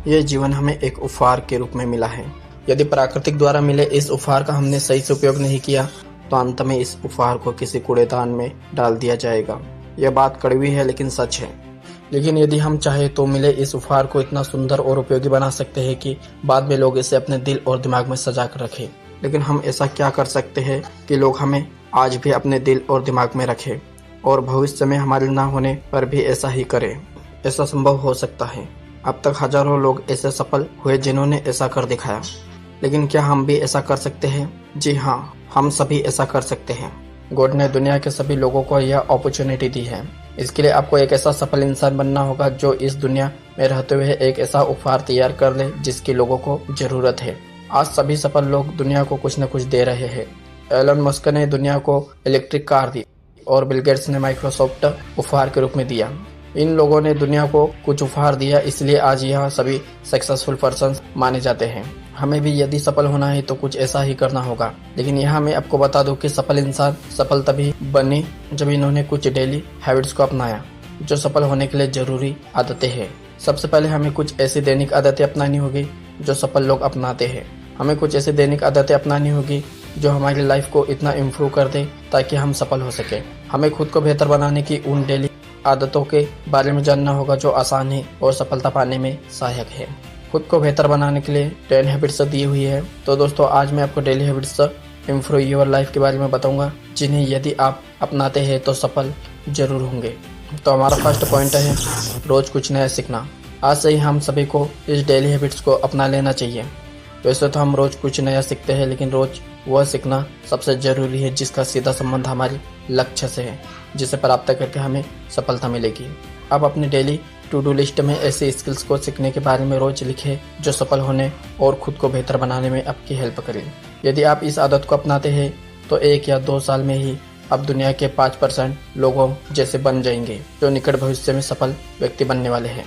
यह जीवन हमें एक उपहार के रूप में मिला है। यदि प्राकृतिक द्वारा मिले इस उपहार का हमने सही से उपयोग नहीं किया तो अंत में इस उपहार को किसी कूड़ेदान में डाल दिया जाएगा। यह बात कड़वी है लेकिन सच है। लेकिन यदि हम चाहे तो मिले इस उपहार को इतना सुंदर और उपयोगी बना सकते हैं कि बाद में लोग इसे अपने दिल और दिमाग में सजा कर रखें। लेकिन हम ऐसा क्या कर सकते हैं कि लोग हमें आज भी अपने दिल और दिमाग में रखें और भविष्य में हमारे ना होने पर भी ऐसा ही करें। ऐसा संभव हो सकता है। अब तक हजारों लोग ऐसे सफल हुए जिन्होंने ऐसा कर दिखाया। लेकिन क्या हम भी ऐसा कर सकते हैं? जी हाँ, हम सभी ऐसा कर सकते हैं। गॉड ने दुनिया के सभी लोगों को यह अपॉर्चुनिटी दी है। इसके लिए आपको एक ऐसा सफल इंसान बनना होगा जो इस दुनिया में रहते हुए एक ऐसा उपहार तैयार कर ले जिसकी लोगों को जरूरत है। आज सभी सफल लोग दुनिया को कुछ न कुछ दे रहे हैं। एलन मस्क ने दुनिया को इलेक्ट्रिक कार दी और बिल गेट्स ने माइक्रोसॉफ्ट उपहार के रूप में दिया। इन लोगों ने दुनिया को कुछ उपहार दिया, इसलिए आज यह सभी सक्सेसफुल पर्सन माने जाते हैं। हमें भी यदि सफल होना है तो कुछ ऐसा ही करना होगा। लेकिन यहाँ मैं आपको बता दूं कि सफल इंसान सफल तभी बने जब इन्होंने कुछ डेली हैबिट्स को अपनाया जो सफल होने के लिए जरूरी आदतें हैं। सबसे पहले हमें कुछ ऐसी दैनिक आदतें अपनानी होगी जो सफल लोग अपनाते हैं। हमें कुछ ऐसी दैनिक आदतें अपनानी होगी जो हमारी लाइफ को इतना इम्प्रूव कर दे ताकि हम सफल हो सके। हमें खुद को बेहतर बनाने की उन डेली आदतों के बारे में जानना होगा जो आसान है और सफलता पाने में सहायक है। खुद को बेहतर बनाने के लिए 10 हैबिट्स दी हुई है। तो दोस्तों, आज मैं आपको daily habits improve your life के बारे में बताऊंगा जिन्हें यदि आप अपनाते हैं तो सफल जरूर होंगे। तो हमारा फर्स्ट पॉइंट है रोज कुछ नया सीखना। आज से ही हम सभी को इस डेली हैबिट्स को अपना लेना चाहिए। वैसे तो हम रोज कुछ नया सीखते हैं, लेकिन रोज वह सीखना सबसे जरूरी है जिसका सीधा संबंध हमारे लक्ष्य से है, जिसे प्राप्त करके हमें सफलता मिलेगी। आप अपनी डेली टू डू लिस्ट में ऐसे स्किल्स को सीखने के बारे में रोज लिखें जो सफल होने और खुद को बेहतर बनाने में आपकी हेल्प करें। यदि आप इस आदत को अपनाते हैं तो 1 या 2 साल में ही आप दुनिया के 5% लोगों जैसे बन जाएंगे जो निकट भविष्य में सफल व्यक्ति बनने वाले हैं।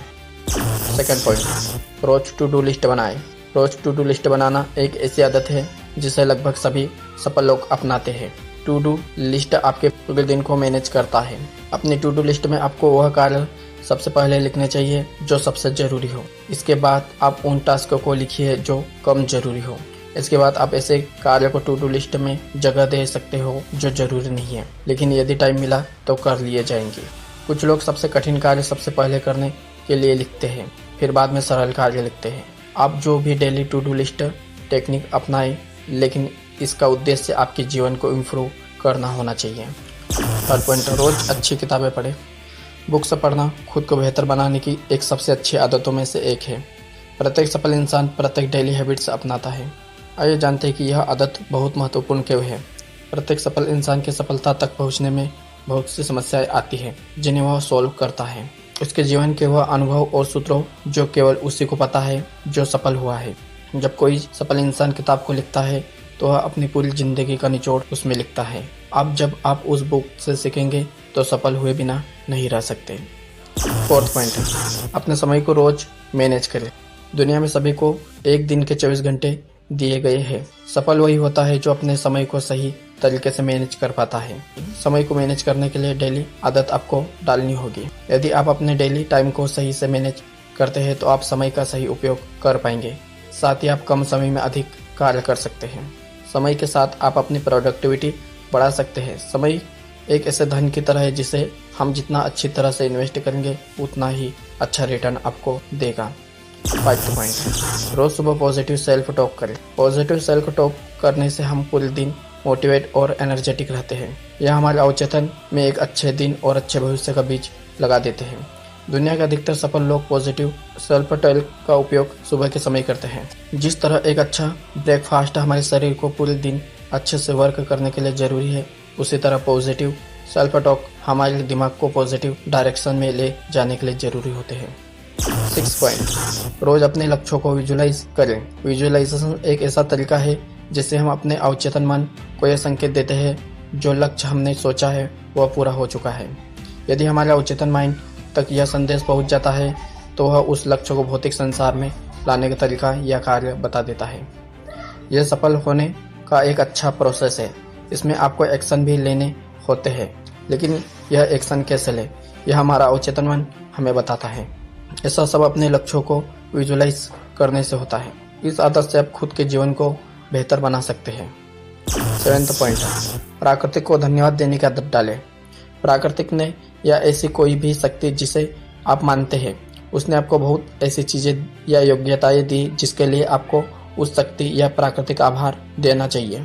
सेकंड पॉइंट, रोज टू डू लिस्ट बनाएं। रोज टू डू लिस्ट बनाना एक ऐसी आदत है जिसे लगभग सभी सफल लोग अपनाते हैं। टू डू लिस्ट आपके पूरे दिन को मैनेज करता है। अपनी टू डू लिस्ट में आपको वह कार्य सबसे पहले लिखने चाहिए जो सबसे जरूरी हो। इसके बाद आप उन टास्कों को लिखिए जो कम जरूरी हो। इसके बाद आप ऐसे कार्य को टू डू लिस्ट में जगह दे सकते हो जो जरूरी नहीं है, लेकिन यदि टाइम मिला तो कर लिए जाएंगे। कुछ लोग सबसे कठिन कार्य सबसे पहले करने के लिए लिखते हैं, फिर बाद में सरल कार्य लिखते हैं। आप जो भी daily to do list technique अपनाएं, लेकिन इसका उद्देश्य आपके जीवन को इम्प्रूव करना होना चाहिए। थर्ड पॉइंट, रोज अच्छी किताबें पढ़ें। बुक्स पढ़ना खुद को बेहतर बनाने की एक सबसे अच्छी आदतों में से एक है। प्रत्येक सफल इंसान प्रत्येक डेली हैबिट्स अपनाता है। आइए जानते हैं कि यह आदत बहुत महत्वपूर्ण क्यों है। प्रत्येक सफल इंसान की सफलता तक पहुंचने में बहुत सी समस्याएं आती हैं जिन्हें वह सॉल्व करता है। उसके जीवन के वह अनुभव और सूत्रों जो केवल उसी को पता है जो सफल हुआ है। जब कोई सफल इंसान किताब को लिखता है तो वह अपनी पूरी जिंदगी का निचोड़ उसमें लिखता है। अब जब आप उस बुक से सीखेंगे तो सफल हुए बिना नहीं रह सकते। फोर्थ पॉइंट, अपने समय को रोज मैनेज करें। दुनिया में सभी को एक दिन के 24 घंटे दिए गए हैं। सफल वही होता है जो अपने समय को सही तरीके से मैनेज कर पाता है। समय को मैनेज करने के लिए डेली आदत आपको डालनी होगी। यदि आप अपने डेली टाइम को सही से मैनेज करते हैं तो आप समय का सही उपयोग कर पाएंगे। साथ ही आप कम समय में अधिक कार्य कर सकते हैं। समय के साथ आप अपनी प्रोडक्टिविटी बढ़ा सकते हैं। समय एक ऐसे धन की तरह है जिसे हम जितना अच्छी तरह से इन्वेस्ट करेंगे उतना ही अच्छा रिटर्न आपको देगा। 5 पॉइंट, रोज सुबह पॉजिटिव सेल्फ टॉक करें। पॉजिटिव सेल्फ टॉक करने से हम पूरे दिन मोटिवेट और एनर्जेटिक रहते हैं। यह हमारे अवचेतन में एक अच्छे दिन और अच्छे भविष्य का बीज लगा देते हैं। दुनिया के अधिकतर सफल लोग पॉजिटिव सेल्फ टॉक का उपयोग सुबह के समय करते हैं। जिस तरह एक अच्छा ब्रेकफास्ट हमारे शरीर को पूरे दिन अच्छे से वर्क करने के लिए जरूरी है, उसी तरह पॉजिटिव सेल्फ टॉक हमारे दिमाग को पॉजिटिव डायरेक्शन में ले जाने के लिए जरूरी होते हैं। 6 पॉइंट, रोज अपने लक्ष्यों को विजुलाइज करें। विजुअलाइजेशन एक ऐसा तरीका है जिससे हम अपने अवचेतन मन को यह संकेत देते हैं जो लक्ष्य हमने सोचा है वह पूरा हो चुका है। यदि हमारे अवचेतन माइंड तक यह संदेश पहुंच जाता है तो वह उस लक्ष्य को भौतिक संसार में लाने का तरीका या कार्य बता देता है। यह सफल होने का एक अच्छा प्रोसेस है। इसमें आपको एक्शन भी लेने होते हैं, लेकिन यह एक्शन कैसे ले यह हमारा अवचेतन मन हमें बताता है। ऐसा सब अपने लक्ष्यों को विजुलाइज करने से होता है। इस आदत से आप खुद के जीवन को बेहतर बना सकते हैं। 7वां पॉइंट, प्राकृतिक को धन्यवाद देने की आदत डालें। प्राकृतिक ने या ऐसी कोई भी शक्ति जिसे आप मानते हैं, उसने आपको बहुत ऐसी चीजें या योग्यताएं दी जिसके लिए आपको उस शक्ति या प्राकृतिक आभार देना चाहिए।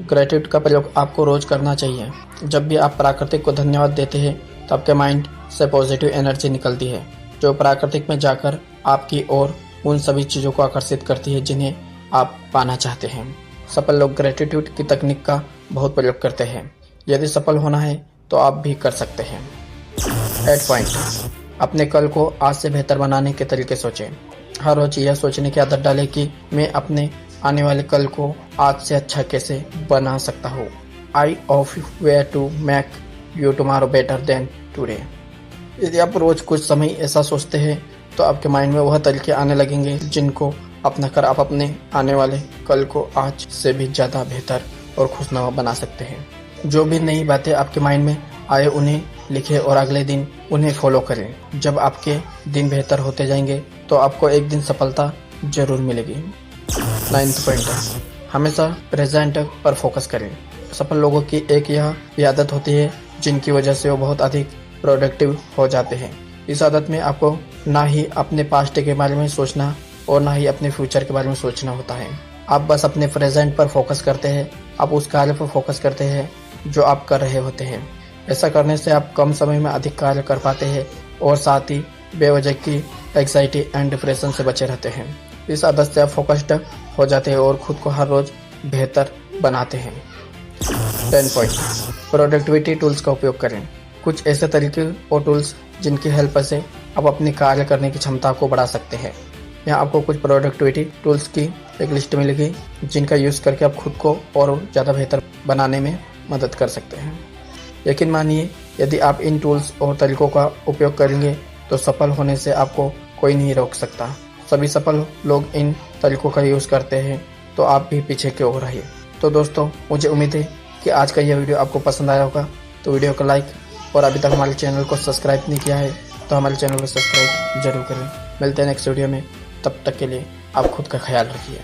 ग्रेटिट्यूड का प्रयोग आपको रोज करना चाहिए। जब भी आप प्राकृतिक को धन्यवाद देते हैं तो आपके माइंड से पॉजिटिव एनर्जी निकलती है, जो प्राकृतिक में जाकर आपकी ओर उन सभी चीज़ों को आकर्षित करती है जिन्हें आप पाना चाहते हैं। सफल लोग ग्रेटिट्यूड की तकनीक का बहुत प्रयोग करते हैं। यदि सफल होना है तो आप भी कर सकते हैं। 8 पॉइंट, अपने कल को आज से बेहतर बनाने के तरीके सोचें। हर रोज यह सोचने की आदत डालें कि मैं अपने आने वाले कल को आज से अच्छा कैसे बना सकता हूँ। I of way to make you tomorrow better than today. यदि आप रोज कुछ समय ऐसा सोचते हैं तो आपके माइंड में वह तरीके आने लगेंगे जिनको अपनाकर आप अपने आने वाले कल को आज से भी ज़्यादा बेहतर और खुशनुमा बना सकते हैं। जो भी नई बातें आपके माइंड में आए उन्हें लिखें और अगले दिन उन्हें फॉलो करें। जब आपके दिन बेहतर होते जाएंगे तो आपको एक दिन सफलता जरूर मिलेगी। 9वां पॉइंट, हमेशा प्रेजेंट पर फोकस करें। सफल लोगों की एक यह आदत होती है जिनकी वजह से वो बहुत अधिक प्रोडक्टिव हो जाते हैं। इस आदत में आपको ना ही अपने पास्ट के बारे में सोचना और ना ही अपने फ्यूचर के बारे में सोचना होता है। आप बस अपने प्रेजेंट पर फोकस करते हैं। आप उस कार्य पर फोकस करते हैं जो आप कर रहे होते हैं। ऐसा करने से आप कम समय में अधिक कार्य कर पाते हैं और साथ ही बेवजह की एंग्जाइटी एंड डिप्रेशन से बचे रहते हैं। इस आदत से आप फोकस्ड हो जाते हैं और खुद को हर रोज बेहतर बनाते हैं। 10 पॉइंट, प्रोडक्टिविटी टूल्स का उपयोग करें। कुछ ऐसे तरीके और टूल्स जिनकी हेल्प से आप अपनी कार्य करने की क्षमता को बढ़ा सकते हैं। यहाँ आपको कुछ प्रोडक्टिविटी टूल्स की एक लिस्ट मिलेगी जिनका यूज़ करके आप खुद को और ज़्यादा बेहतर बनाने में मदद कर सकते हैं। यकीन मानिए, यदि आप इन टूल्स और तरीकों का उपयोग करेंगे तो सफल होने से आपको कोई नहीं रोक सकता। सभी सफल लोग इन तरीकों का यूज़ करते हैं, तो आप भी पीछे क्यों रहिए। तो दोस्तों, मुझे उम्मीद है कि आज का यह वीडियो आपको पसंद आया होगा। तो वीडियो को लाइक और अभी तक हमारे चैनल को सब्सक्राइब नहीं किया है तो हमारे चैनल को सब्सक्राइब जरूर करें। मिलते हैं नेक्स्ट वीडियो में, तब तक के लिए आप खुद का ख्याल रखिए।